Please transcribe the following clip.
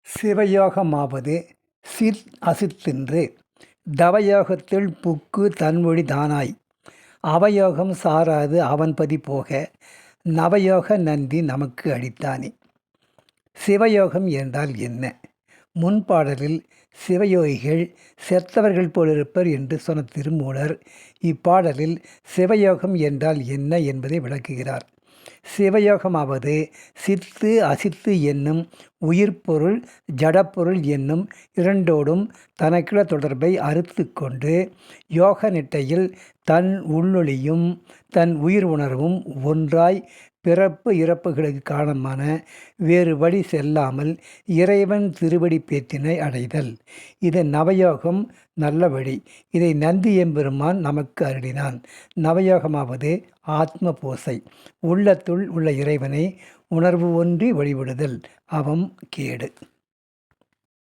சிவயோகமாவது Sid அசித்தென்று தவயோகத்துள் book தன்மொழி தானாய் அவயோகம் சாராது அவன்பதி போக நவயோக நந்தி நமக்கு அளித்தானே. சிவயோகம் என்றால் என்ன? முன்பாடலில் சிவயோகிகள் செத்தவர்கள் போலிருப்பர் என்று சொன்ன திருமூலர் இப்பாடலில் சிவயோகம் என்றால் என்ன என்பதை விளக்குகிறார். சிவயோகமாவது சித்து அசித்து என்னும் உயிர்ப்பொருள் ஜடப்பொருள் என்னும் இரண்டோடும் தனக்குள்ள தொடர்பை அறுத்து கொண்டு யோக நிட்டையில் தன் உள்ளொளியும் தன் உயிர் உணர்வும் ஒன்றாய் பிறப்பு இறப்புகளுக்கு காரணமான வேறு வழி செல்லாமல் இறைவன் திருவடி பேற்றினை அடைதல். இது நவயோகம், நல்ல வழி. இதை நந்தி எம்பெருமான் நமக்கு அருளினான். நவயோகமாவது ஆத்ம பூசை, உள்ளத்துள் உள்ள இறைவனை உணர்வு ஒன்றி வழிபடுதல். அவம் கேடு.